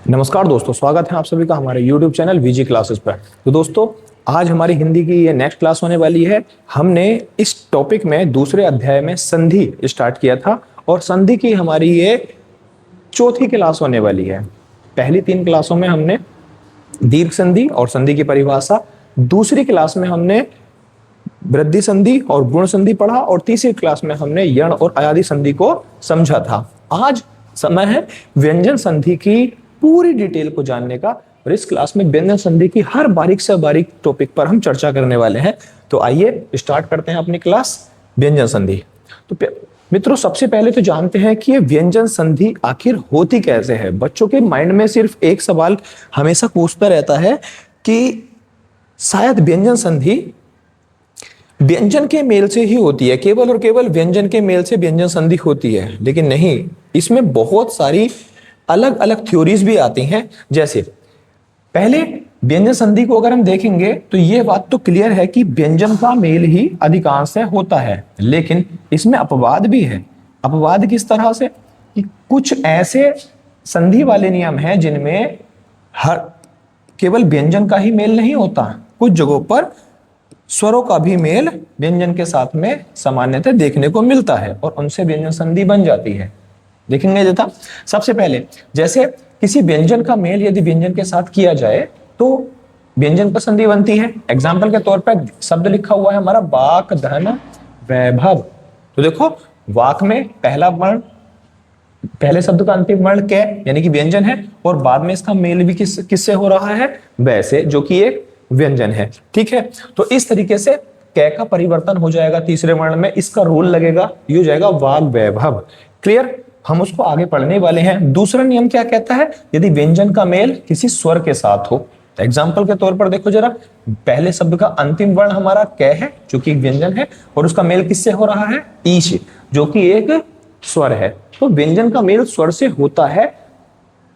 नमस्कार दोस्तों, स्वागत है आप सभी का हमारे YouTube चैनल वीजी क्लासेस पर। तो दोस्तों, आज हमारी हिंदी की ये नेक्स्ट क्लास होने वाली है। हमने इस टॉपिक में दूसरे अध्याय में संधि स्टार्ट किया था और संधि की हमारी ये चौथी क्लास होने वाली है। पहली 3 क्लासों में हमने दीर्घ संधि और संधि की परिभाषा, दूसरी क्लास में हमने वृद्धि संधि और गुण संधि पढ़ा और तीसरी क्लास में हमने यण और अयादि संधि को समझा था। आज समय है व्यंजन संधि की पूरी डिटेल को जानने का और इस क्लास में व्यंजन संधि की हर बारीक से बारीक टॉपिक पर हम चर्चा करने वाले हैं। तो आइए स्टार्ट करते हैं अपनी क्लास व्यंजन संधि। तो मित्रों, सबसे पहले तो जानते हैं कि ये व्यंजन संधि आखिर होती कैसे है। बच्चों के माइंड में सिर्फ एक सवाल हमेशा पूछता रहता है कि शायद व्यंजन संधि व्यंजन के मेल से ही होती है, केवल और केवल व्यंजन के मेल से व्यंजन संधि होती है। लेकिन नहीं, इसमें बहुत सारी अलग अलग थ्योरीज भी आती हैं। जैसे पहले व्यंजन संधि को अगर हम देखेंगे तो यह बात तो क्लियर है कि व्यंजन का मेल ही अधिकांश होता है, लेकिन इसमें अपवाद भी है। अपवाद किस तरह से कि कुछ ऐसे संधि वाले नियम हैं जिनमें हर केवल व्यंजन का ही मेल नहीं होता, कुछ जगहों पर स्वरों का भी मेल व्यंजन के साथ में सामान्यतः देखने को मिलता है और उनसे व्यंजन संधि बन जाती है। देखेंगे जैसा सबसे पहले, जैसे किसी व्यंजन का मेल यदि व्यंजन के साथ किया जाए तो व्यंजन पर संधि बनती है। एग्जाम्पल के तौर पर शब्द लिखा हुआ है हमारा वाक धन वैभव। तो देखो, वाक में पहला वर्ण, पहले शब्द का अंतिम वर्ण कै यानी कि व्यंजन है और बाद में इसका मेल भी किससे हो रहा है, वैसे, जो कि एक व्यंजन है। ठीक है, तो इस तरीके से कै का परिवर्तन हो जाएगा तीसरे वर्ण में, इसका रूल लगेगा, ये हो जाएगा वाग वैभव। क्लियर, हम उसको आगे पढ़ने वाले हैं। दूसरा नियम क्या कहता है, यदि व्यंजन का मेल किसी स्वर के साथ हो। एग्जाम्पल के तौर पर देखो जरा, पहले शब्द का अंतिम वर्ण हमारा कै है जो कि एक व्यंजन है और उसका मेल किससे हो रहा है, ई से, जो कि एक स्वर है। तो व्यंजन का मेल स्वर से होता है,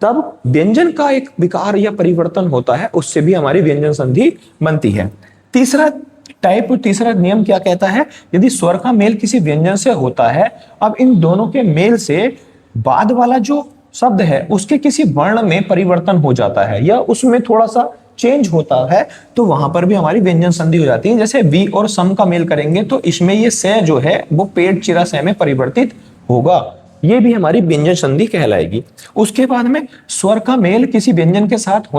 तब व्यंजन का एक विकार या परिवर्तन होता है, उससे भी हमारी व्यंजन संधि बनती है। तीसरा नियम क्या कहता है, यदि स्वर का मेल किसी व्यंजन से होता है, अब इन दोनों के मेल से बाद वाला जो शब्द है उसके किसी वर्ण में परिवर्तन हो जाता है या उसमें थोड़ा सा चेंज होता है, तो वहां पर भी हमारी व्यंजन संधि हो जाती है। जैसे वी और सम का मेल करेंगे तो इसमें ये से जो है वो पेड़ चिरा से में परिवर्तित होगा, ये भी हमारी व्यंजन संधि कहलाएगी। उसके बाद में स्वर का मेल किसी व्यंजन के साथ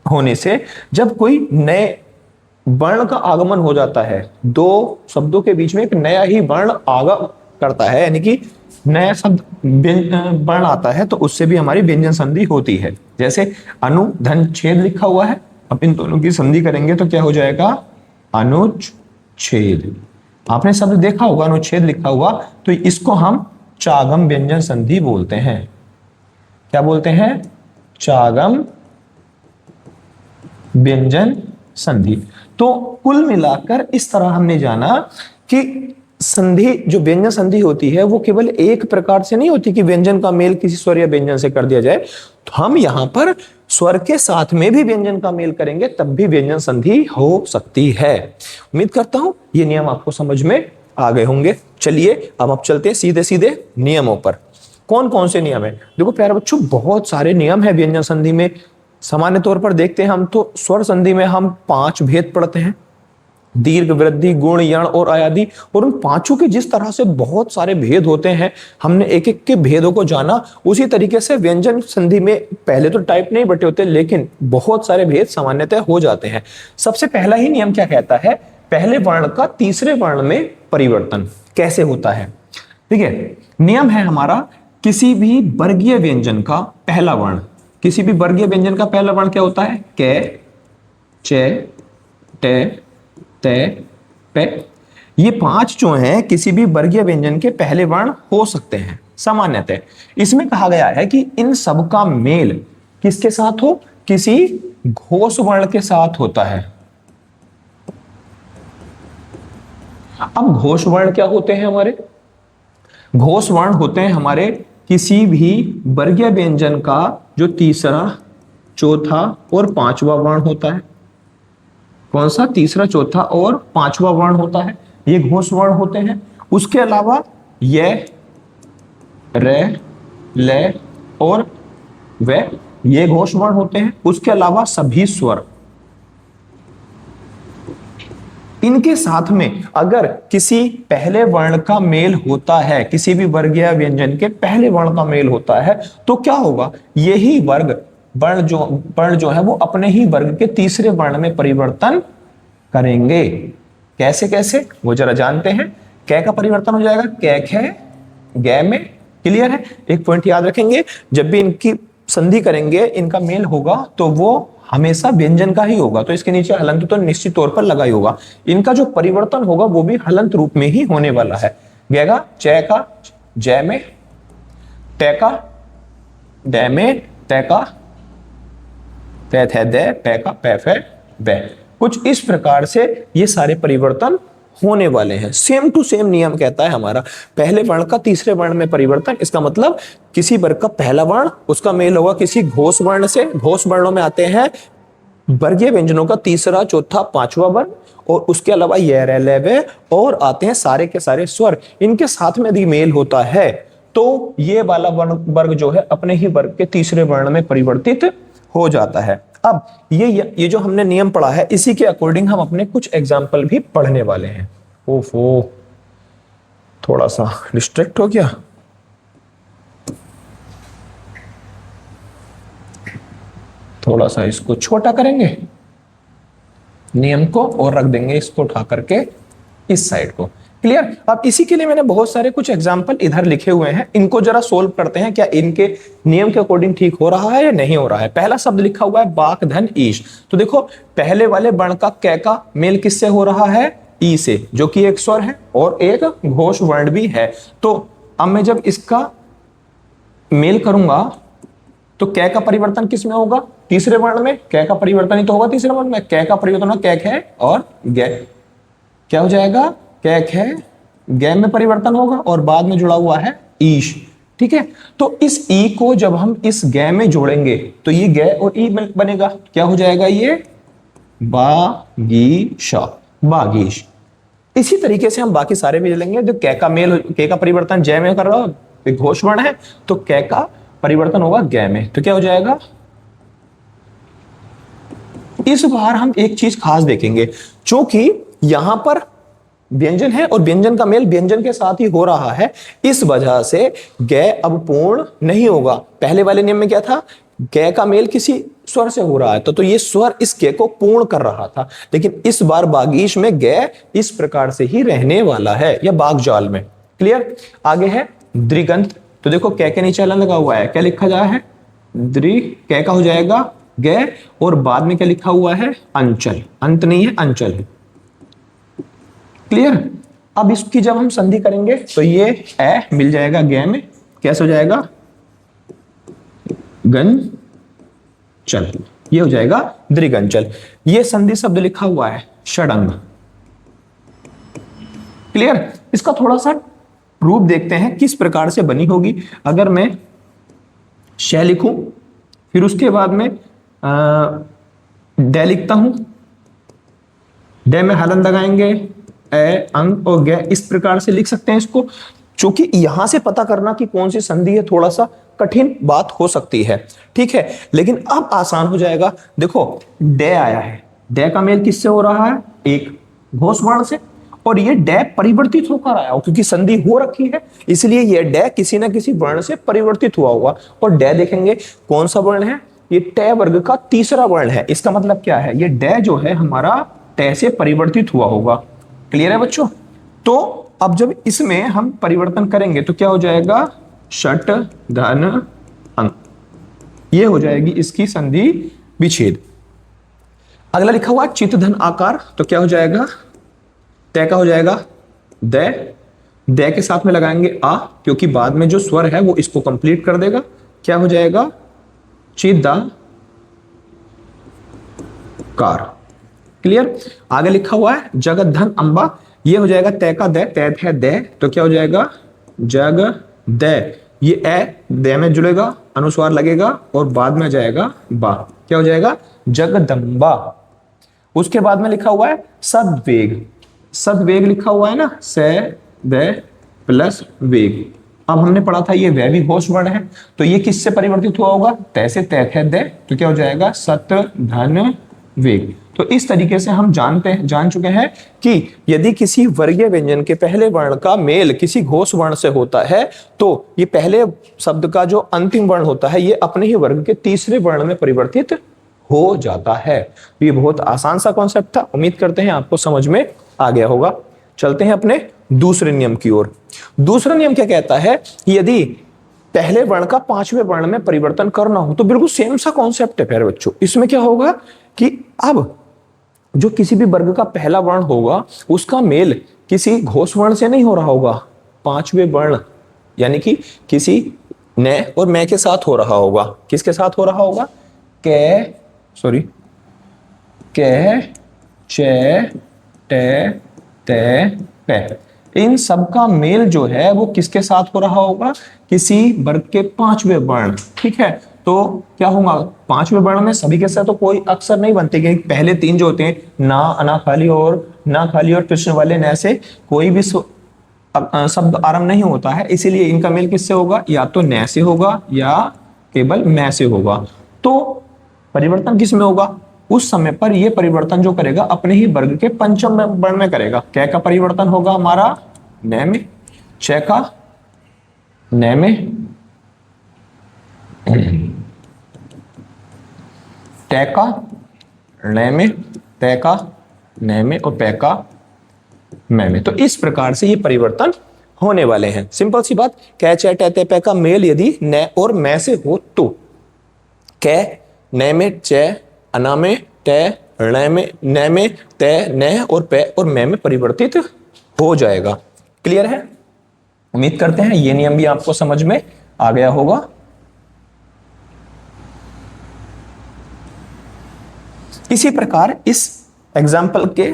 होने से जब कोई नए वर्ण का आगमन हो जाता है, दो शब्दों के बीच में एक नया ही वर्ण आगमन करता है, यानी कि नया शब्द वर्ण आता है, तो उससे भी हमारी व्यंजन संधि होती है। जैसे अनु धन छेद लिखा हुआ है, अब इन दोनों की संधि करेंगे तो क्या हो जाएगा, अनुज छेद। आपने शब्द देखा होगा अनुच्छेद लिखा हुआ, तो इसको हम चागम व्यंजन संधि बोलते हैं। क्या बोलते हैं, चागम व्यंजन संधि। तो कुल मिलाकर इस तरह हमने जाना कि संधि, जो व्यंजन संधि होती है, वो केवल एक प्रकार से नहीं होती कि व्यंजन का मेल किसी स्वर या व्यंजन से कर दिया जाए। तो हम यहां पर स्वर के साथ में भी व्यंजन का मेल करेंगे तब भी व्यंजन संधि हो सकती है। उम्मीद करता हूं ये नियम आपको समझ में आ गए होंगे। चलिए अब चलते हैं सीधे सीधे नियमों पर। कौन कौन से नियम है, देखो प्यारे बच्चों, बहुत सारे नियम है व्यंजन संधि में। सामान्य तौर पर देखते हैं हम तो स्वर संधि में हम 5 भेद पढ़ते हैं, दीर्घ, वृद्धि, गुण, यण और अयादि। और उन पांचों के जिस तरह से बहुत सारे भेद होते हैं, हमने एक एक के भेदों को जाना। उसी तरीके से व्यंजन संधि में पहले तो टाइप नहीं बटे होते, लेकिन बहुत सारे भेद सामान्यतः हो जाते हैं। सबसे पहला ही नियम क्या कहता है, पहले वर्ण का तीसरे वर्ण में परिवर्तन कैसे होता है। ठीक है, नियम है हमारा, किसी भी वर्गीय व्यंजन का पहला वर्ण, किसी भी वर्गीय व्यंजन का पहला वर्ण क्या होता है, कै, चे, टे, ते, पे। ये 5 जो हैं किसी भी वर्गीय व्यंजन के पहले वर्ण हो सकते हैं सामान्यतः। इसमें कहा गया है कि इन सब का मेल किसके साथ हो, किसी घोष वर्ण के साथ होता है। अब घोष वर्ण क्या होते हैं हमारे, घोष वर्ण होते हैं हमारे किसी भी वर्गीय व्यंजन का जो तीसरा, चौथा और पांचवा वर्ण होता है। कौन सा, तीसरा, चौथा और पांचवा वर्ण होता है, ये घोष वर्ण होते हैं। उसके अलावा ये, रे, ले और वे ये घोष वर्ण होते हैं। उसके अलावा सभी स्वर, इनके साथ में अगर किसी पहले वर्ण का मेल होता है, किसी भी वर्ग या व्यंजन के पहले वर्ण का मेल होता है, तो क्या होगा, यही वर्ण जो है वो अपने ही वर्ग के तीसरे वर्ण में परिवर्तन करेंगे। कैसे कैसे वो जरा जानते हैं। कै का परिवर्तन हो जाएगा कै खे गै में। क्लियर है। एक पॉइंट याद रखेंगे, जब भी इनकी संधि करेंगे, इनका मेल होगा तो वो हमेशा व्यंजन का ही होगा, तो इसके नीचे हलंत तो निश्चित तौर पर लगा ही होगा। इनका जो परिवर्तन होगा वो भी हलंत रूप में ही होने वाला है। गैगा चै का जय में, तै का दै में, तै का तै थे दै, पै का पै फै बै। कुछ इस प्रकार से ये सारे परिवर्तन होने वाले हैं। सेम टू सेम नियम कहता है हमारा, पहले वर्ण का तीसरे वर्ण में परिवर्तन। इसका मतलब किसी वर्ग का पहला वर्ण, उसका मेल होगा किसी घोष वर्ण से। घोष वर्णों में आते हैं वर्गीय व्यंजनों का तीसरा, चौथा, पांचवा वर्ण, और उसके अलावा ये रे ले वे, और आते हैं सारे के सारे स्वर। इनके साथ में यदि मेल होता है तो ये वाला वर्ग जो है अपने ही वर्ग के तीसरे वर्ण में परिवर्तित हो जाता है। अब ये जो हमने नियम पढ़ा है, इसी के अकॉर्डिंग हम अपने कुछ एग्जाम्पल भी पढ़ने वाले हैं। ओफो, थोड़ा सा डिस्ट्रैक्ट हो गया। थोड़ा सा इसको छोटा करेंगे नियम को, और रख देंगे इसको उठा करके इस साइड को। क्लियर। अब इसी के लिए मैंने बहुत सारे कुछ एग्जाम्पल इधर लिखे हुए हैं, इनको जरा सोल्व करते हैं, क्या इनके नियम के अकॉर्डिंग ठीक हो रहा है या नहीं हो रहा है। पहला शब्द लिखा हुआ है बाक धन ईश। तो देखो पहले वाले वर्ण का कै का मेल किससे हो रहा है, ई से, जो कि एक स्वर है और एक घोष वर्ण भी है। तो अब मैं जब इसका मेल करूंगा तो कै का परिवर्तन किस में होगा, तीसरे वर्ण में। कै का परिवर्तन ही तो होगा तीसरे वर्ण में। कै का परिवर्तन होगा कैक है और गै, क्या हो जाएगा, कैक है गै में परिवर्तन होगा, और बाद में जुड़ा हुआ है ईश। ठीक है। तो इस ई को जब हम इस गै में जोड़ेंगे तो ये गै और ई बनेगा, क्या हो जाएगा, ये बागीशा, बागीश। इसी तरीके से हम बाकी सारे भी ले लेंगे। जो कै का मेल, कै का परिवर्तन जय में कर रहा हो, घोष वर्ण है, तो कै का परिवर्तन होगा गै में, तो क्या हो जाएगा। इस बार हम एक चीज खास देखेंगे, क्योंकि यहां पर व्यंजन है और व्यंजन का मेल व्यंजन के साथ ही हो रहा है, इस वजह से गै अब पूर्ण नहीं होगा। पहले वाले नियम में क्या था, गै का मेल किसी स्वर से हो रहा है, तो ये स्वर इस गै को पूर्ण कर रहा था। लेकिन इस बार बागीश में गै इस प्रकार से ही रहने वाला है, या बागजाल में। क्लियर। आगे है द्रिगंत। तो देखो कै के नीचे हलन लगा हुआ है, क्या लिखा जा है, द्रि, कै का हो जाएगा गै, और बाद में क्या लिखा हुआ है, अंचल। अंत नहीं है, अंचल है। क्लियर। अब इसकी जब हम संधि करेंगे तो ये ए मिल जाएगा गै में, कैसे हो जाएगा, गन चल, ये हो जाएगा द्रिगंचल। ये संधि शब्द लिखा हुआ है षडंग। क्लियर। इसका थोड़ा सा रूप देखते हैं किस प्रकार से बनी होगी। अगर मैं श लिखूं, फिर उसके बाद में डे लिखता हूं, डे में हलन लगाएंगे, ए अंग और गै, इस प्रकार से लिख सकते हैं इसको। क्योंकि यहां से पता करना कि कौन सी संधि है थोड़ा सा कठिन बात हो सकती है। ठीक है, लेकिन अब आसान हो जाएगा। देखो डे आया है, डे का मेल किससे हो रहा है, एक घोष वर्ण से, और ये डे परिवर्तित होकर आया हो, क्योंकि संधि हो रखी है, इसलिए ये डे किसी ना किसी वर्ण से परिवर्तित हुआ होगा। और डे देखेंगे कौन सा वर्ण है, ये टे वर्ग का तीसरा वर्ण है। इसका मतलब क्या है, ये डे जो है हमारा टे से परिवर्तित हुआ होगा। क्लियर है बच्चों। तो अब जब इसमें हम परिवर्तन करेंगे तो क्या हो जाएगा, षट धन अंग, ये हो जाएगी इसकी संधि विच्छेद। अगला लिखा हुआ चित धन आकार, तो क्या हो जाएगा, तय का हो जाएगा दे, दे के साथ में लगाएंगे आ, क्योंकि बाद में जो स्वर है वो इसको कंप्लीट कर देगा। क्या हो जाएगा, चिदा कार। क्लियर। आगे लिखा हुआ है जगत धन अंबा, ये हो जाएगा तय का दे, तय है दे, तो क्या हो जाएगा जग दे, ये ए दे में जुड़ेगा, अनुस्वार लगेगा और बाद में जाएगा बा, क्या हो जाएगा जगदंबा। उसके बाद में लिखा हुआ है सदवेग, सदवेग लिखा हुआ है ना, से दे प्लस वेग, अब हमने पढ़ा था ये वह भी घोष वर्ण है, तो ये किससे परिवर्तित हुआ होगा, तय से, तय थे दे, तो क्या हो जाएगा सत धन वेग। तो इस तरीके से हम जान चुके हैं कि यदि किसी वर्गीय व्यंजन के पहले वर्ण का मेल किसी घोष वर्ण से होता है तो ये पहले शब्द का जो अंतिम वर्ण होता है ये अपने ही वर्ग के तीसरे वर्ण में परिवर्तित हो जाता है। तो ये बहुत आसान सा कॉन्सेप्ट था, उम्मीद करते हैं आपको समझ में आ गया होगा। चलते हैं अपने दूसरे नियम की ओर। दूसरा नियम क्या कहता है, यदि पहले वर्ण का पांचवें वर्ण में परिवर्तन करना हो, तो बिल्कुल सेम सा कॉन्सेप्ट है प्यारे बच्चों। इसमें क्या होगा कि अब जो किसी भी वर्ग का पहला वर्ण होगा उसका मेल किसी घोष वर्ण से नहीं हो रहा होगा, पांचवें वर्ण यानी कि किसी न और मैं के साथ हो रहा होगा। किसके साथ हो रहा होगा, कै चे टे ते पे, इन सब का मेल जो है वो किसके साथ हो रहा होगा, किसी वर्ग के पांचवें वर्ण। ठीक है, तो क्या होगा, पांचवें वर्ण में सभी के साथ तो कोई अक्षर नहीं बनते, क्योंकि पहले तीन जो होते हैं ना, अना खाली और प्रश्न वाले न से कोई भी शब्द आरंभ नहीं होता है, इसीलिए इनका मेल किससे होगा, या तो न से होगा या केवल मैं से होगा। तो परिवर्तन किस में होगा, उस समय पर यह परिवर्तन जो करेगा अपने ही वर्ग के पंचम वर्ण में करेगा। क्या का परिवर्तन होगा हमारा, न में, च का न में, टे का ण में, ते का न में और पे का मैं में। तो इस प्रकार से ये परिवर्तन होने वाले हैं। सिंपल सी बात, कै चे टे ते पे का मेल यदि न और मैं से हो तो कै न में, चे अना में, टे ण में, न में, ते न और पे और मैं में परिवर्तित हो जाएगा। क्लियर है, उम्मीद करते हैं ये नियम भी आपको समझ में आ गया होगा। इसी प्रकार इस एग्जाम्पल के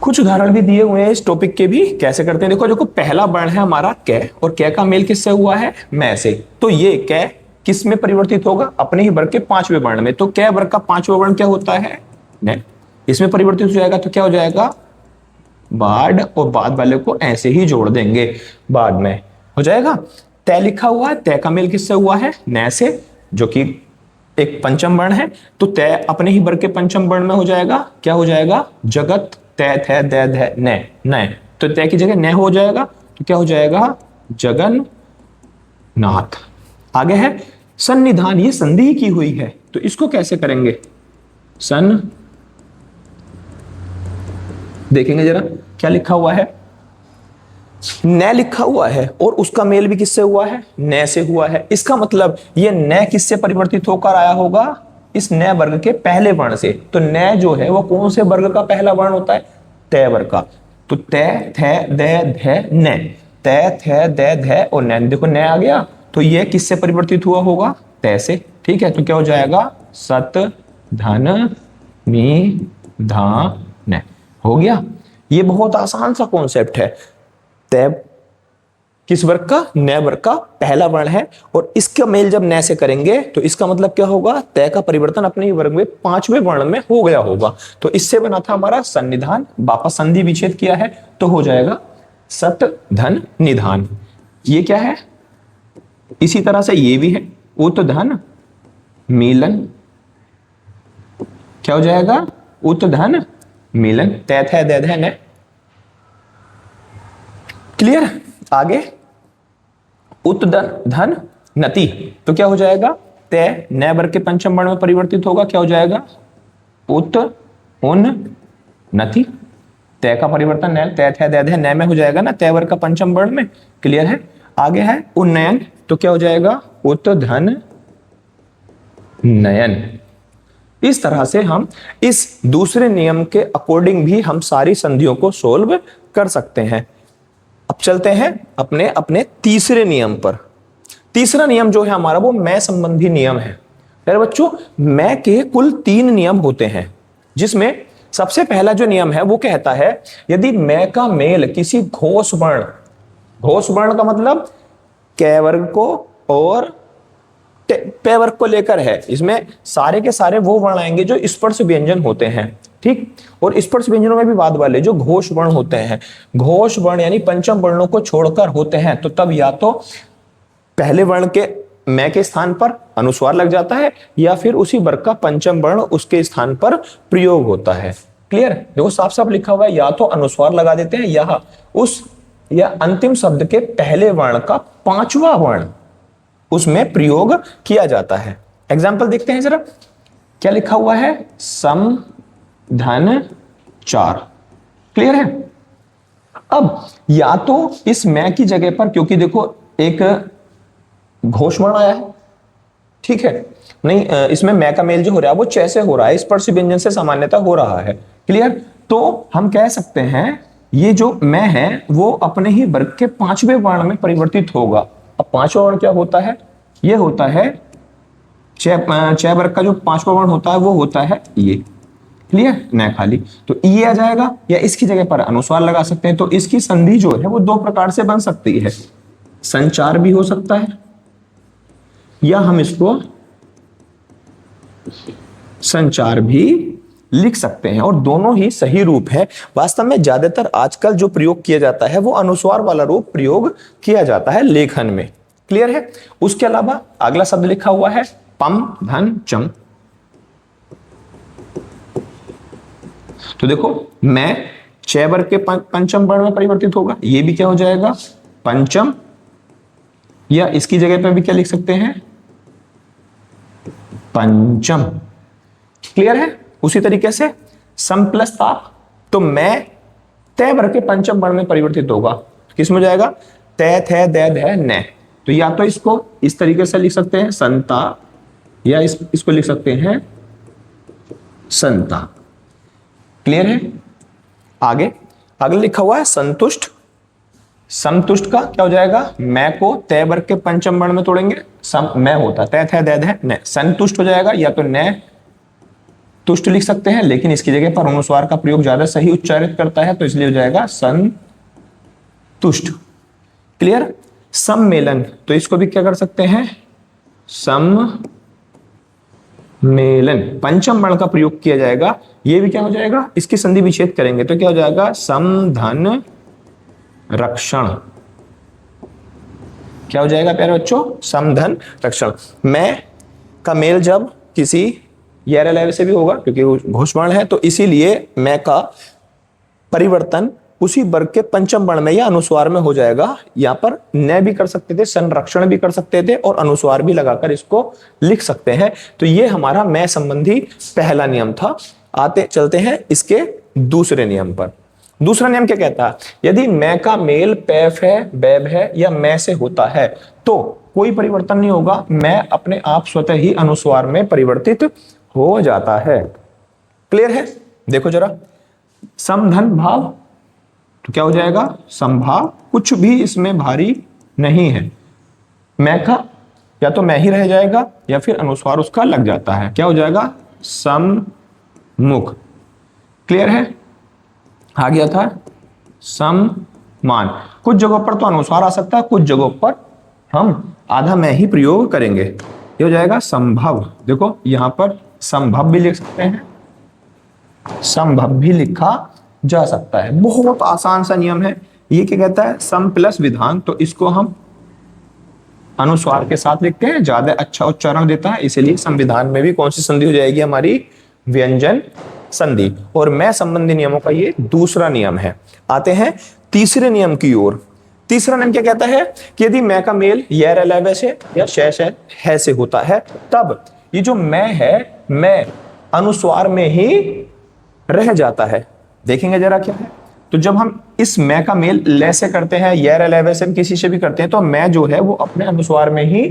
कुछ उदाहरण भी दिए हुए हैं इस टॉपिक के भी। कैसे करते हैं, देखो पहला वर्ण है हमारा कै और कै का मेल किससे हुआ है, मैं से, तो ये कै किस में परिवर्तित होगा, अपने ही वर्ग के पांचवें वर्ण में। तो कै वर्ग का पांचवा वर्ण क्या होता है, न, इसमें परिवर्तित हो जाएगा। तो क्या हो जाएगा, बाद और बाद वाले को ऐसे ही जोड़ देंगे, बाद में हो जाएगा। तय लिखा हुआ है, तय का मेल किससे हुआ है, न से, जो कि एक पंचम वर्ण है। तो तय अपने ही वर्ग के पंचम वर्ण में हो जाएगा, क्या हो जाएगा, जगत, तय थे दे धे न, न, तो तय की जगह न हो जाएगा, तो क्या हो जाएगा, जगन नाथ। आगे है सन्निधान, ये संधि की हुई है, तो इसको कैसे करेंगे, सन, देखेंगे जरा क्या लिखा हुआ है, न लिखा हुआ है और उसका मेल भी किससे हुआ है, न से हुआ है। इसका मतलब ये न किससे परिवर्तित होकर आया होगा, इस न वर्ग के पहले वर्ण से। तो न जो है वो कौन से वर्ग का पहला वर्ण होता है, तय वर्ग का। तो तय थे दे धे न, तय थे दे धे और न, देखो न आ गया, तो ये किससे परिवर्तित हुआ होगा, तय से। ठीक है, तो क्या हो जाएगा, सत धन मी धा न, हो गया। ये बहुत आसान सा कॉन्सेप्ट है। तय किस वर्ग का, न वर्ग का पहला वर्ण है और इसका मेल जब न से करेंगे तो इसका मतलब क्या होगा, तय का परिवर्तन अपने ही वर्ग में पांचवें वर्ण में हो गया होगा। तो इससे बना था हमारा सन्निधान, वापस संधि विच्छेद किया है तो हो जाएगा सत धन निधान। ये क्या है, इसी तरह से ये भी है, उत धन मिलन, क्या हो जाएगा, उत धन मिलन, तय थे दे धे न। क्लियर, आगे उत धन नति, तो क्या हो जाएगा, तय न वर्ग के पंचम वर्ण में परिवर्तित होगा, क्या हो जाएगा, उत उन नति, तय का परिवर्तन न, तय थे दे धे न में हो जाएगा ना, तय वर्ग का पंचम वर्ण में। क्लियर है, आगे है उन्नयन, तो क्या हो जाएगा, उत धन नयन। इस तरह से हम इस दूसरे नियम के अकॉर्डिंग भी हम सारी संधियों को सोल्व कर सकते हैं। अब चलते हैं अपने अपने तीसरे नियम पर। तीसरा नियम जो है हमारा वो मैं संबंधी नियम है। मेरे बच्चों, मैं के कुल 3 नियम होते हैं, जिसमें सबसे पहला जो नियम है वो कहता है यदि मैं का मेल किसी घोष वर्ण का मतलब कै वर्ग को और पे वर्ग को लेकर है, इसमें सारे के सारे वो वर्ण आएंगे जो स्पर्श व्यंजन होते हैं। ठीक। और स्पर्श व्यंजनों में भी बाद वाले जो घोष वर्ण होते हैं, घोष वर्ण यानी पंचम वर्णों को छोड़कर होते हैं, तो तब या तो पहले वर्ण के मैं के स्थान पर अनुस्वार लग जाता है या फिर उसी वर्ग का पंचम वर्ण उसके स्थान पर प्रयोग होता है। क्लियर? देखो साफ साफ लिखा हुआ है, या तो अनुस्वार लगा देते हैं या अंतिम शब्द के पहले वर्ण का पांचवा वर्ण उसमें प्रयोग किया जाता है। एग्जाम्पल देखते हैं जरा, क्या लिखा हुआ है? सम धन चार। क्लियर है? अब या तो इस मैं की जगह पर, क्योंकि देखो एक घोष वर्ण आया है, ठीक है, नहीं इसमें मैं का मेल जो हो रहा है वो च से हो रहा है, स्पर्श व्यंजन से सामान्यता हो रहा है। क्लियर? तो हम कह सकते हैं ये जो मैं है वो अपने ही वर्ग के पांचवें वर्ण में परिवर्तित होगा। अब पांचवा वर्ण क्या होता है? ये होता है च वर्ग का जो पांचवा वर्ण होता है वो होता है ये। क्लियर? न खाली तो ये आ जाएगा, या इसकी जगह पर अनुस्वार लगा सकते हैं। तो इसकी संधि जो है वो दो प्रकार से बन सकती है, संचार भी हो सकता है या हम इसको संचार भी लिख सकते हैं, और दोनों ही सही रूप है। वास्तव में ज्यादातर आजकल जो प्रयोग किया जाता है वो अनुस्वार वाला रूप प्रयोग किया जाता है लेखन में। क्लियर है? उसके अलावा अगला शब्द लिखा हुआ है पम धन चम। तो देखो मैं च वर्ग के पंचम वर्ण में परिवर्तित होगा, ये भी क्या हो जाएगा? पंचम, या इसकी जगह पे भी क्या लिख सकते हैं? पंचम। क्लियर है? उसी तरीके से सम प्लस ताप, तो मैं तय वर्ग के पंचम वर्ण में परिवर्तित होगा, किस में जाएगा? तय थे दे धे न। तो या तो इसको इस तरीके से लिख सकते हैं संता, या इसको लिख सकते हैं संता। क्लियर है? आगे लिखा हुआ है संतुष्ट। समतुष्ट का क्या हो जाएगा? मैं को तय वर्ग के पंचम वर्ण में तोड़ेंगे, सम मैं होता तय थे दे धे न, संतुष्ट हो जाएगा, या तो न तुष्ट लिख सकते हैं, लेकिन इसकी जगह पर अनुस्वार का प्रयोग ज्यादा सही उच्चारित करता है, तो इसलिए हो जाएगा संतुष्ट। क्लियर? सम्मेलन, तो इसको भी क्या कर सकते हैं? सम्मेलन, पंचम वर्ण का प्रयोग किया जाएगा, ये भी क्या हो जाएगा? इसकी संधि विच्छेद करेंगे तो क्या हो जाएगा? समधन रक्षण। क्या हो जाएगा प्यारे बच्चों? समधन रक्षण। मैं का मेल जब किसी ये से भी होगा, क्योंकि वो घोष वर्ण है, तो इसीलिए मैं का परिवर्तन उसी वर्ग के पंचम वर्ण में या अनुस्वार में हो जाएगा। यहां पर न भी कर सकते थे, संरक्षण भी कर सकते थे, और अनुस्वार भी लगाकर इसको लिख सकते हैं। तो ये हमारा मैं संबंधी पहला नियम था। चलते हैं इसके दूसरे नियम पर। दूसरा नियम क्या कहता है? यदि मैं का मेल पैफ है, बैब है या मैं से होता है तो कोई परिवर्तन नहीं होगा, मैं अपने आप स्वतः ही अनुस्वार में परिवर्तित हो जाता है। क्लियर है? देखो जरा, समधन भाव, तो क्या हो जाएगा? समभाव, कुछ भी इसमें भारी नहीं है। मैं का या तो मैं ही रह जाएगा या फिर अनुस्वार उसका लग जाता है, क्या हो जाएगा? सम्मुख। क्लियर है? आ गया था सम्मान। कुछ जगहों पर तो अनुस्वार आ सकता है, कुछ जगहों पर हम आधा मैं ही प्रयोग करेंगे, ये हो जाएगा संभव। देखो यहां पर संभव भी लिख सकते हैं, संभव भी लिखा जा सकता है। बहुत आसान सा नियम है ये। क्या कहता है? सम प्लस विधान, तो इसको हम अनुस्वार के साथ लिखते हैं, ज्यादा अच्छा उच्चारण देता है, इसीलिए संविधान में भी कौन सी संधि हो जाएगी हमारी? व्यंजन संधि। और मैं संबंधी नियमों का ये दूसरा नियम है। आते हैं तीसरे नियम की ओर। तीसरा नियम क्या कहता है कि यदि मैं का मेल य से या शय है से होता है, तब ये जो मैं है, मैं अनुस्वार में ही रह जाता है। देखेंगे जरा क्या है। तो जब हम इस मैं का मेल ले से करते हैं, य से किसी से भी करते हैं, तो मैं जो है वो अपने अनुस्वार में ही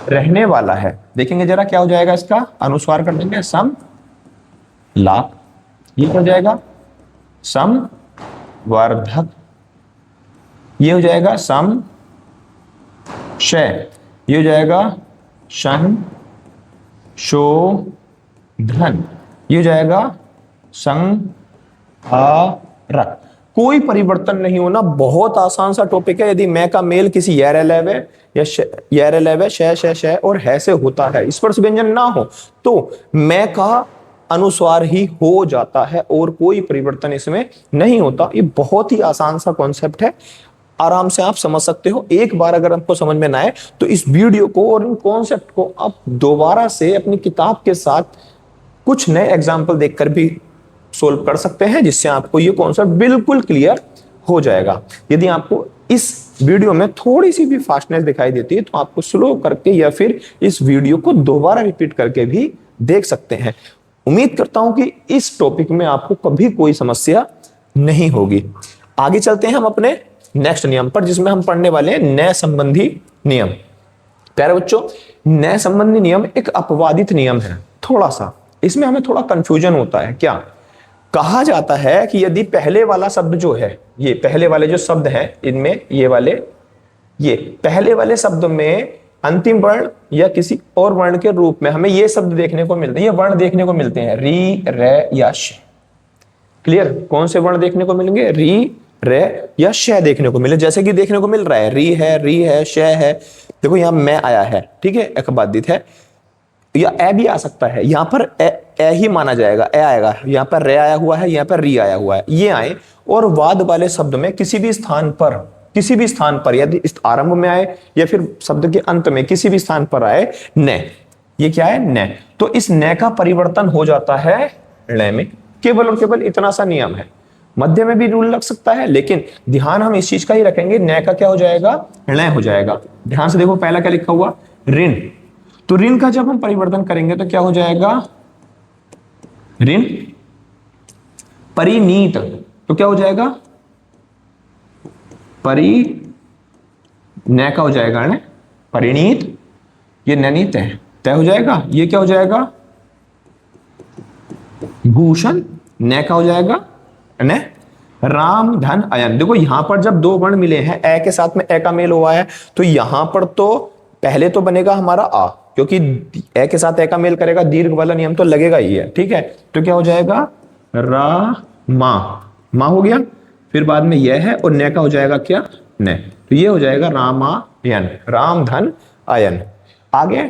रहने वाला है। देखेंगे जरा क्या हो जाएगा इसका? अनुस्वार कर देंगे सम लाप, ये हो जाएगा सम वर्धक, ये हो जाएगा सम शय, ये हो जाएगा शन शोधन, ये हो जाएगा संहारक। कोई परिवर्तन नहीं होना, बहुत आसान सा टॉपिक है। यदि मैं का मेल किसी शय और है से होता है, स्पर्श व्यंजन ना हो, तो मैं का अनुसार ही हो जाता है और कोई परिवर्तन इसमें नहीं होता। ये बहुत ही आसान सा कॉन्सेप्ट है, आराम से आप समझ सकते हो। एक बार अगर आपको समझ में ना आए तो इस वीडियो को और इन कॉन्सेप्ट को आप दोबारा से अपनी किताब के साथ कुछ नए एग्जाम्पल देखकर भी सोल्व कर सकते हैं, जिससे आपको ये कॉन्सेप्ट बिल्कुल क्लियर हो जाएगा। यदि आपको इस वीडियो में थोड़ी सी भी फास्टनेस दिखाई देती है तो आपको स्लो करके या फिर इस वीडियो को दोबारा रिपीट करके भी देख सकते हैं। उम्मीद करता हूं कि इस टॉपिक में आपको कभी कोई समस्या नहीं होगी। आगे चलते हैं हम अपने नेक्स्ट नियम पर, जिसमें हम पढ़ने वाले हैं न्याय संबंधी नियम। प्यारे बच्चों, न्याय संबंधी नियम एक अपवादित नियम है। थोड़ा सा इसमें हमें थोड़ा कंफ्यूजन होता है। क्या कहा जाता है कि यदि पहले वाला शब्द जो है, ये पहले वाले जो शब्द हैं इनमें, ये पहले वाले शब्द में अंतिम वर्ण या किसी और वर्ण के रूप में हमें ये शब्द देखने को मिलते हैं, ये वर्ण देखने को मिलते हैं, री, रे या श। क्लियर? कौन से वर्ण देखने को मिलेंगे? री, रे या श देखने को मिले। जैसे कि देखने को मिल रहा है री है, श है। देखो यहां मैं आया है, ठीक है, एक बाधित है, या ए भी आ सकता है। यहां पर ए ही माना जाएगा, ए आएगा। यहां पर रे आया हुआ है, यहां पर री आया हुआ है, ये आए। और वाद वाले शब्द में किसी भी स्थान पर यदि इस आरंभ में आए या फिर शब्द के अंत में किसी भी स्थान पर आए न, ये क्या है? न। तो इस न का परिवर्तन हो जाता है ण में। केवल और केवल इतना सा नियम है। मध्य में भी रूल लग सकता है, लेकिन ध्यान हम इस चीज का ही रखेंगे, न का क्या हो जाएगा? ण हो जाएगा। ध्यान से देखो, पहला क्या लिखा हुआ? ऋण। तो ऋण का जब हम परिवर्तन करेंगे तो क्या हो जाएगा? ऋण। परिणीत, तो क्या हो जाएगा? न का हो जाएगा न, परिणीत। ये ननीत है, तय हो जाएगा। ये क्या हो जाएगा? भूषण। न का हो जाएगा न। राम, धन, अयन। देखो यहां पर जब दो वर्ण मिले हैं, ए के साथ में ए का मेल हुआ है, तो यहां पर तो पहले तो बनेगा हमारा आ, क्योंकि ए के साथ ए का मेल करेगा, दीर्घ वाला नियम तो लगेगा ही है, ठीक है। तो क्या हो जाएगा? रा, मा हो गया। फिर बाद में यह है और न का हो जाएगा क्या? न। तो ये हो जाएगा रामायन, राम, धन, अयन। आगे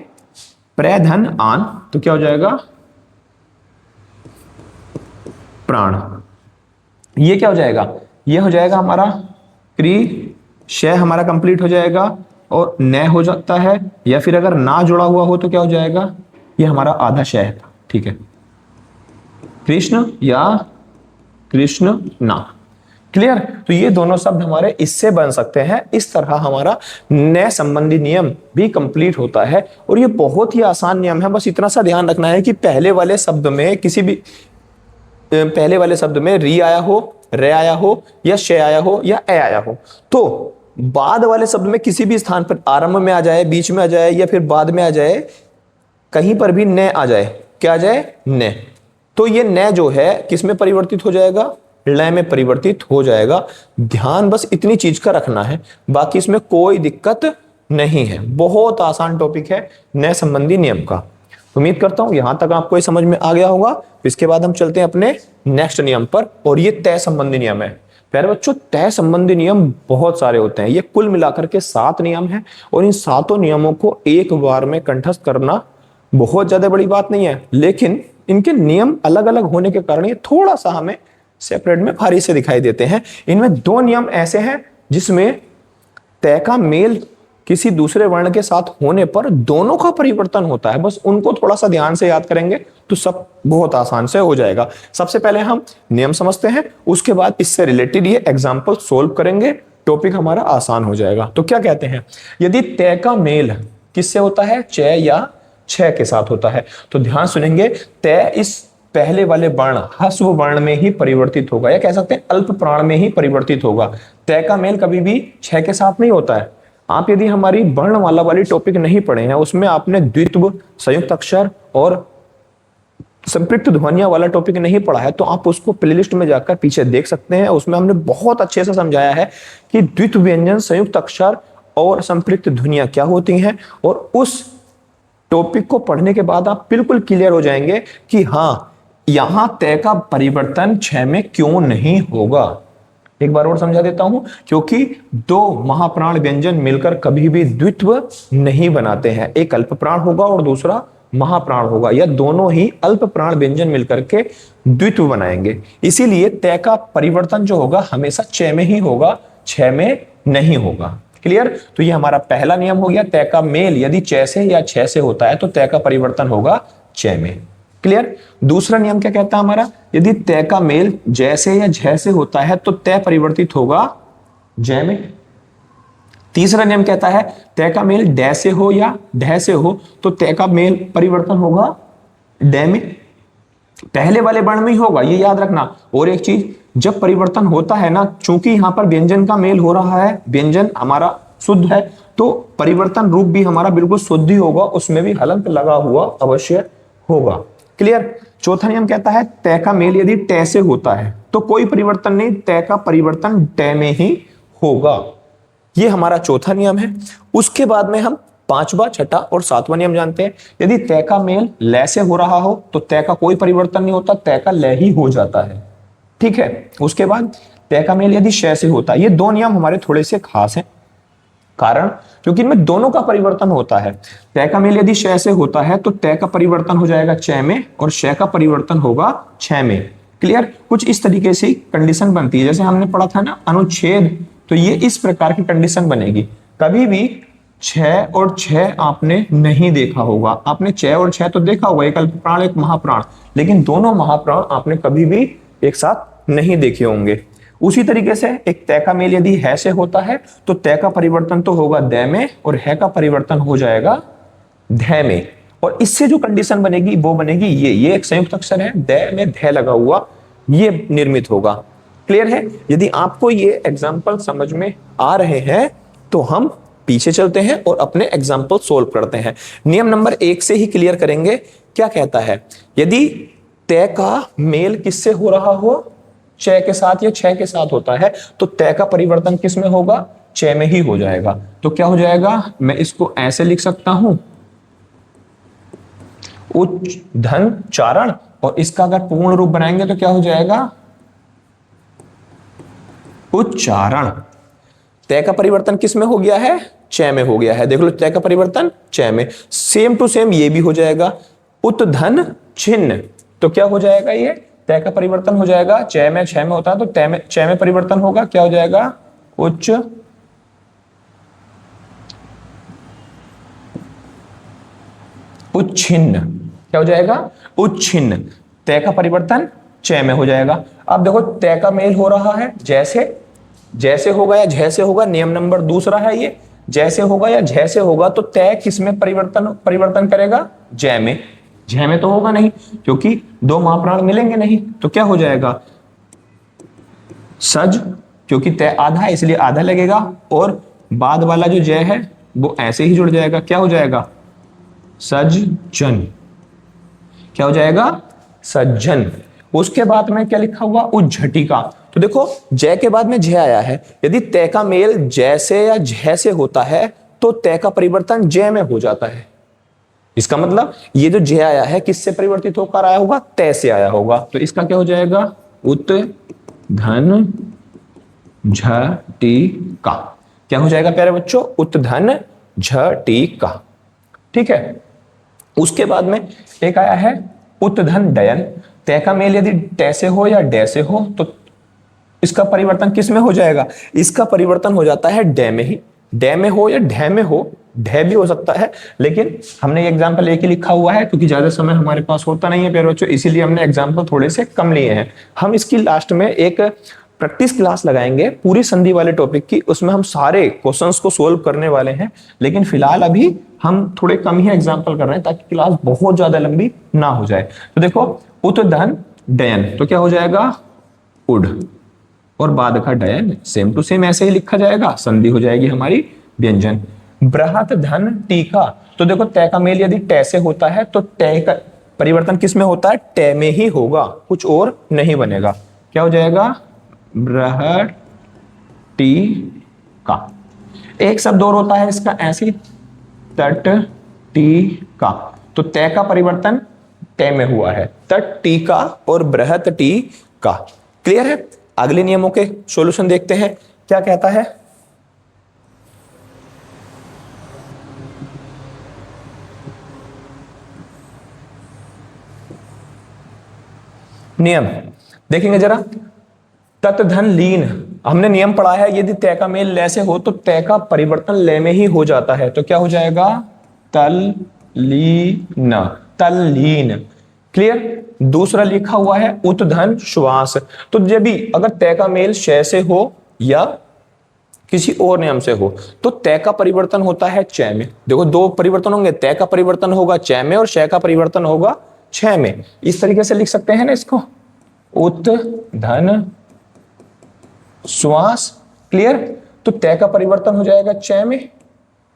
प्र, धन, आन, तो क्या हो जाएगा? प्राण। ये क्या हो जाएगा? ये हो जाएगा हमारा क्री, श हमारा कंप्लीट हो जाएगा और न हो जाता है, या फिर अगर ना जुड़ा हुआ हो तो क्या हो जाएगा? ये हमारा आधा श था, ठीक है। कृष्ण या कृष्ण ना। क्लियर? तो ये दोनों शब्द हमारे इससे बन सकते हैं। इस तरह हमारा न्याय संबंधी नियम भी कंप्लीट होता है और ये बहुत ही आसान नियम है। बस इतना सा ध्यान रखना है कि पहले वाले शब्द में री आया हो, रे आया हो या श आया हो या ए आया हो, तो बाद वाले शब्द में किसी भी स्थान पर आरंभ में आ जाए, बीच में आ जाए या फिर बाद में आ जाए, कहीं पर भी न आ जाए, क्या आ जाए? न। तो ये न जो है किस में परिवर्तित हो जाएगा? ळ में परिवर्तित हो जाएगा। ध्यान बस इतनी चीज का रखना है, बाकी इसमें कोई दिक्कत नहीं है। बहुत आसान टॉपिक है न्याय संबंधी नियम का। उम्मीद करता हूं यहां तक आपको ये समझ में आ गया होगा। इसके बाद हम चलते हैं अपने नेक्स्ट नियम पर, और ये तय संबंधी नियम है। प्यारे बच्चों, तय संबंधी नियम बहुत सारे होते हैं। ये कुल मिलाकर के 7 नियम हैं और इन 7 नियमों को एक बार में कंठस्थ करना बहुत ज्यादा बड़ी बात नहीं है, लेकिन इनके नियम अलग अलग होने के कारण ये थोड़ा सा हमें सेपरेट में भारी से दिखाई देते हैं। इनमें 2 नियम ऐसे हैं जिसमें तय का मेल किसी दूसरे वर्ण के साथ होने पर दोनों का परिवर्तन होता है। बस उनको थोड़ा सा ध्यान से याद करेंगे तो सब बहुत आसान से हो जाएगा। सबसे पहले हम नियम समझते हैं, उसके बाद इससे रिलेटेड ये एग्जाम्पल सोल्व करेंगे, टॉपिक हमारा आसान हो जाएगा। तो क्या कहते हैं? यदि तय का मेल किससे होता है? च या छ के साथ होता है, तो ध्यान सुनेंगे, तय इस पहले वाले वर्ण ह्स्व वर्ण में ही परिवर्तित होगा, या कह सकते हैं अल्प प्राण में ही परिवर्तित होगा। तय का मेल कभी भी छ के साथ नहीं होता है। आप यदि हमारी वर्णमाला वाली टॉपिक नहीं पढ़े हैं, उसमें आपने द्वित्व, संयुक्त अक्षर और संपृक्त ध्वनियां वाला टॉपिक नहीं पढ़ा है, तो आप उसको प्लेलिस्ट में जाकर पीछे देख सकते हैं। उसमें हमने बहुत अच्छे से समझाया है कि द्वित्व व्यंजन, संयुक्त अक्षर और संपृक्त ध्वनियां क्या होती हैं, और उस टॉपिक को पढ़ने के बाद आप बिल्कुल क्लियर हो जाएंगे कि हाँ, यहां तय का परिवर्तन छ में क्यों नहीं होगा। एक बार और समझा देता हूं, क्योंकि 2 महाप्राण व्यंजन मिलकर कभी भी द्वित्व नहीं बनाते हैं। एक अल्प प्राण होगा और दूसरा महाप्राण होगा, या दोनों ही अल्प प्राण व्यंजन मिलकर के द्वित्व बनाएंगे। इसीलिए तय का परिवर्तन जो होगा हमेशा च में ही होगा, छ में नहीं होगा। क्लियर? तो ये हमारा पहला नियम हो गया, तय का मेल यदि च से या छ से होता है तो तय का परिवर्तन होगा च में। क्लियर? दूसरा नियम क्या कहता है हमारा, यदि तय का मेल ज से या झ से होता है तो तय परिवर्तित होगा ज में। तीसरा नियम कहता है तय का मेल ड से हो या ढ से हो तो तय का मेल परिवर्तन होगा ड में। पहले वाले वर्ण में ही होगा, ये याद रखना। और एक चीज, जब परिवर्तन होता है ना, चूंकि यहां पर व्यंजन का मेल हो रहा है, व्यंजन हमारा शुद्ध है, तो परिवर्तन रूप भी हमारा बिल्कुल शुद्ध ही होगा, उसमें भी हलंत लगा हुआ अवश्य होगा। क्लियर? चौथा नियम कहता है तय का मेल यदि ट से होता है तो कोई परिवर्तन नहीं, तय का परिवर्तन ट में ही होगा। ये हमारा चौथा नियम है। उसके बाद में हम पांचवा, छठा और सातवां नियम जानते हैं। यदि तय का मेल ल से हो रहा हो तो तय का कोई परिवर्तन नहीं होता, तय का ल ही हो जाता है। ठीक है? उसके बाद तय का मेल यदि श से होता है। ये दो नियम हमारे थोड़े से खास हैं, कारण क्योंकि इनमें दोनों का परिवर्तन होता है। तय का मेल यदि श से होता है तो तय का परिवर्तन हो जाएगा च में और श का परिवर्तन होगा छ में। क्लियर? कुछ इस तरीके से कंडीशन बनती है, जैसे हमने पढ़ा था ना अनुच्छेद, तो ये इस प्रकार की कंडीशन बनेगी। कभी भी छ और छ आपने नहीं देखा होगा, आपने छ और छ तो देखा होगा, एक अल्प प्राण एक महाप्राण, लेकिन दोनों महाप्राण आपने कभी भी एक साथ नहीं देखे होंगे। उसी तरीके से एक तय का मेल यदि है से होता है तो तय का परिवर्तन तो होगा द में और है का परिवर्तन हो जाएगा ध में। और इससे जो कंडीशन बनेगी वो बनेगी ये एक संयुक्त अक्षर है, द में ध लगा हुआ, ये निर्मित होगा। क्लियर है? यदि आपको ये एग्जाम्पल समझ में आ रहे हैं तो हम पीछे चलते हैं और अपने एग्जाम्पल सोल्व करते हैं। नियम नंबर 1 से ही क्लियर करेंगे। क्या कहता है, यदि तय का मेल किससे हो रहा हो, च के साथ या छ के साथ होता है तो तय का परिवर्तन किस में होगा, च में ही हो जाएगा। तो क्या हो जाएगा, मैं इसको ऐसे लिख सकता हूं, उच्च धन चारण, और इसका अगर पूर्ण रूप बनाएंगे तो क्या हो जाएगा, उच्चारण। तय का परिवर्तन किस में हो गया है, च में हो गया है। देख लो, तय का परिवर्तन च में। सेम टू सेम ये भी हो जाएगा उत धन छिन्न, तो क्या हो जाएगा, ये तय का परिवर्तन हो जाएगा च में, छ में होता है तो तय में च में परिवर्तन होगा, क्या हो जाएगा, उच्च उच्छिन्न। क्या हो जाएगा, उच्छिन्न। तय का परिवर्तन च में हो जाएगा। अब देखो, तय का मेल हो रहा है जैसे होगा या झ से होगा, नियम नंबर दूसरा है ये, जैसे होगा या झ से होगा तो तय किस में परिवर्तन करेगा, ज में। झ में तो होगा नहीं क्योंकि दो महाप्राण मिलेंगे नहीं, तो क्या हो जाएगा, सज, क्योंकि तय आधा है इसलिए आधा लगेगा, और बाद वाला जो ज है वो ऐसे ही जुड़ जाएगा, क्या हो जाएगा, सज्जन। क्या हो जाएगा, सज्जन। उसके बाद में क्या लिखा हुआ, उज्झटिका। तो देखो, ज के बाद में झ आया है, यदि तय का मेल ज से या झ से होता है तो तय का परिवर्तन ज में हो जाता है। इसका मतलब ये जो ज आया है किससे परिवर्तित होकर आया होगा, तय से आया होगा, तो इसका क्या हो जाएगा, उत धन झटिका। क्या हो जाएगा प्यारे बच्चों, उत धन झटिका। ठीक है? उसके बाद में एक आया है उत धन डयन। तय का मेल यदि ट से हो या ड से हो तो इसका परिवर्तन किस में हो जाएगा, इसका परिवर्तन हो जाता है ड में ही। ड में हो या ढ में हो, ढ भी हो सकता है, लेकिन हमने एग्जाम्पल एक ही लिखा हुआ है क्योंकि ज्यादा समय हमारे पास होता नहीं है प्यारे बच्चों, इसीलिए हमने एग्जाम्पल थोड़े से कम लिए हैं। हम इसकी लास्ट में एक प्रैक्टिस क्लास लगाएंगे पूरी संधि वाले टॉपिक की, उसमें हम सारे क्वेश्चंस को सोल्व करने वाले हैं, लेकिन फिलहाल अभी हम थोड़े कम ही एग्जाम्पल कर रहे हैं ताकि क्लास बहुत ज्यादा लंबी ना हो जाए। तो देखो, उत धन डयन, तो क्या हो जाएगा, उड, और बाद का डयन सेम टू सेम ऐसे ही लिखा जाएगा, संधि हो जाएगी हमारी व्यंजन। बृहत धन टीका। तो देखो, तय का मेल यदि ट से होता है तो तय का परिवर्तन किस में होता है, ट में ही होगा, कुछ और नहीं बनेगा। क्या हो जाएगा, बृहट टीका। एक शब्द और होता है इसका ऐसी, तट टीका। तो तय का परिवर्तन तय में हुआ है, तट टीका और बृहत टीका। क्लियर है? अगले नियमों के सॉल्यूशन देखते हैं, क्या कहता है। नियम देखेंगे जरा। तत् धन लीन, हमने नियम पढ़ा है, यदि तय का मेल ले से हो तो तय का परिवर्तन ले में ही हो जाता है, तो क्या हो जाएगा? तल लीन, तल लीन। क्लियर। दूसरा लिखा हुआ है उत धन श्वास, तो जब भी अगर तय का मेल शय से हो या किसी और नियम से हो तो तय का परिवर्तन होता है चय में। देखो दो परिवर्तन होंगे, तय का परिवर्तन होगा चय में और शय का परिवर्तन होगा छय में। इस तरीके से लिख सकते हैं ना इसको, उत धन श्वास। क्लियर। तो तय का परिवर्तन हो जाएगा चय में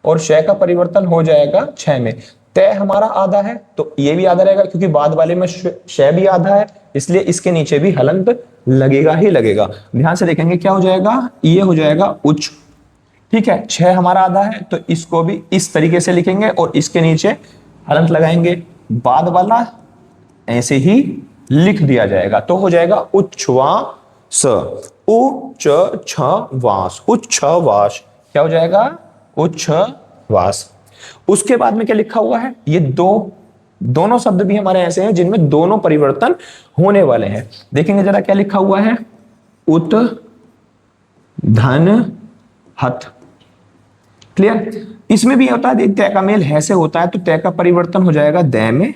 और शय का परिवर्तन हो जाएगा छय में। तय हमारा आधा है तो ये भी आधा रहेगा, क्योंकि बाद वाले में शय भी आधा है, इसलिए इसके नीचे भी हलंत लगेगा ही लगेगा। ध्यान से देखेंगे क्या हो जाएगा, ये हो जाएगा उच्च। ठीक है, छह हमारा आधा है तो इसको भी इस तरीके से लिखेंगे और इसके नीचे हलंत लगाएंगे, बाद वाला ऐसे ही लिख दिया जाएगा, तो हो जाएगा उच्छ्वास, उच्चवास, उच्छ्वास। क्या हो जाएगा? उच्छ्वास। उसके बाद में क्या लिखा हुआ है, ये दोनों शब्द भी हमारे ऐसे हैं जिनमें दोनों परिवर्तन होने वाले हैं। देखेंगे जरा क्या लिखा हुआ है, उत धन हत। क्लियर। इसमें भी होता है तय का मेल है से होता है तो तय का परिवर्तन हो जाएगा दय में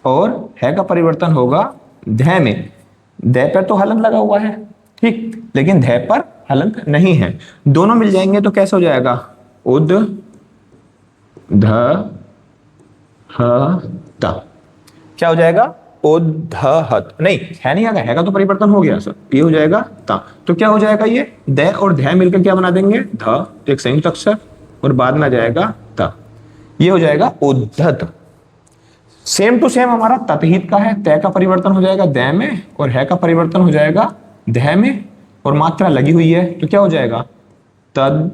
और है का परिवर्तन होगा धय में। दय पर तो हलंत लगा हुआ है, ठीक, लेकिन धय पर हलंत नहीं है। दोनों मिल जाएंगे तो कैसे हो जाएगा, उद ध ह त। क्या हो जाएगा, उद्धहत। नहीं है, नहीं आएगा, है का तो परिवर्तन हो गया सर, ये हो जाएगा ता। तो क्या हो जाएगा, ये द और ध मिलकर क्या बना देंगे, ध, तो एक संयुक्त अक्षर और बाद में आ जाएगा ता, ये हो जाएगा उद्धत। सेम टू सेम हमारा ततहित का है, तय का परिवर्तन हो जाएगा द में और है का परिवर्तन हो जाएगा ध में और मात्रा लगी हुई है तो क्या हो जाएगा, तद।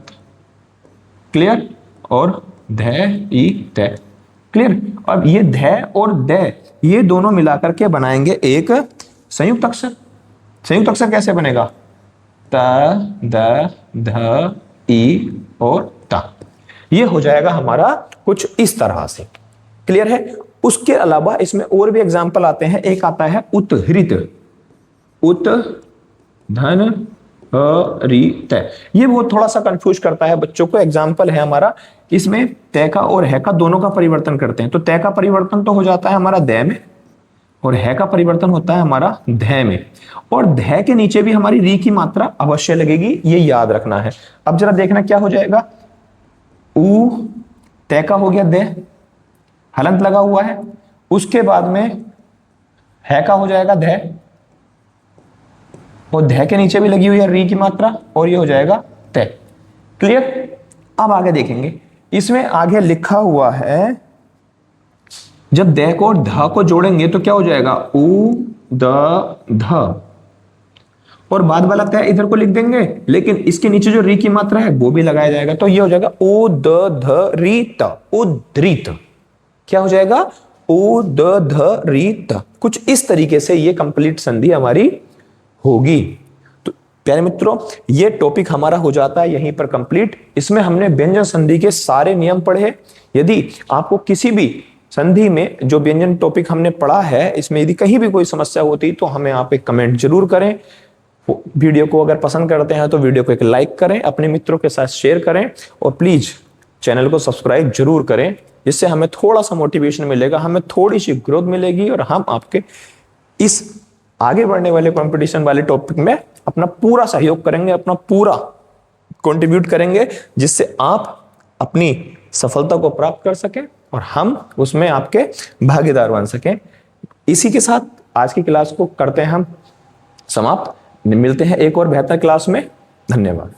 क्लियर। और ध ई त। क्लियर। अब ये ध और द ये दोनों मिलाकर के बनाएंगे एक संयुक्त अक्षर। संयुक्त अक्षर कैसे बनेगा, त द ध ई और ता। ये हो जाएगा हमारा कुछ इस तरह से। क्लियर है। उसके अलावा इसमें और भी एग्जाम्पल आते हैं। एक आता है उत्हृत, उत धन रित। ये वो थोड़ा सा कंफ्यूज करता है बच्चों को। एग्जाम्पल है हमारा, इसमें तय का और है का दोनों का परिवर्तन करते हैं, तो तय का परिवर्तन तो हो जाता है हमारा द में और है का परिवर्तन होता है हमारा ध में, और ध के नीचे भी हमारी री की मात्रा अवश्य लगेगी, ये याद रखना है। अब जरा देखना क्या हो जाएगा, उ तय का हो गया द, हलंत लगा हुआ है, उसके बाद में है का हो जाएगा ध और ध के नीचे भी लगी हुई है री की मात्रा और ये हो जाएगा तय। क्लियर। अब आगे देखेंगे, इसमें आगे लिखा हुआ है जब द को और ध को जोड़ेंगे तो क्या हो जाएगा, उ द ध और बाद वाला तय इधर को लिख देंगे, लेकिन इसके नीचे जो री की मात्रा है वो भी लगाया जाएगा, तो ये हो जाएगा उ द ध री त, उद्धृत। क्या हो जाएगा, उ द ध री त। कुछ इस तरीके से ये कंप्लीट संधि हमारी होगी। तो प्यारे मित्रों, ये टॉपिक हमारा हो जाता है यहीं पर कंप्लीट। इसमें हमने व्यंजन संधि के सारे नियम पढ़े। यदि आपको किसी भी संधि में जो व्यंजन टॉपिक हमने पढ़ा है, इसमें यदि कहीं भी कोई समस्या होती तो हमें आप एक कमेंट जरूर करें। वीडियो को अगर पसंद करते हैं तो वीडियो को एक लाइक करें, अपने मित्रों के साथ शेयर करें और प्लीज चैनल को सब्सक्राइब जरूर करें, जिससे हमें थोड़ा सा मोटिवेशन मिलेगा, हमें थोड़ी सी ग्रोथ मिलेगी और हम आपके इस आगे बढ़ने वाले कंपटीशन वाले टॉपिक में अपना पूरा सहयोग करेंगे, अपना पूरा कंट्रीब्यूट करेंगे, जिससे आप अपनी सफलता को प्राप्त कर सकें और हम उसमें आपके भागीदार बन सकें। इसी के साथ आज की क्लास को करते हैं हम समाप्त। मिलते हैं एक और बेहतर क्लास में। धन्यवाद।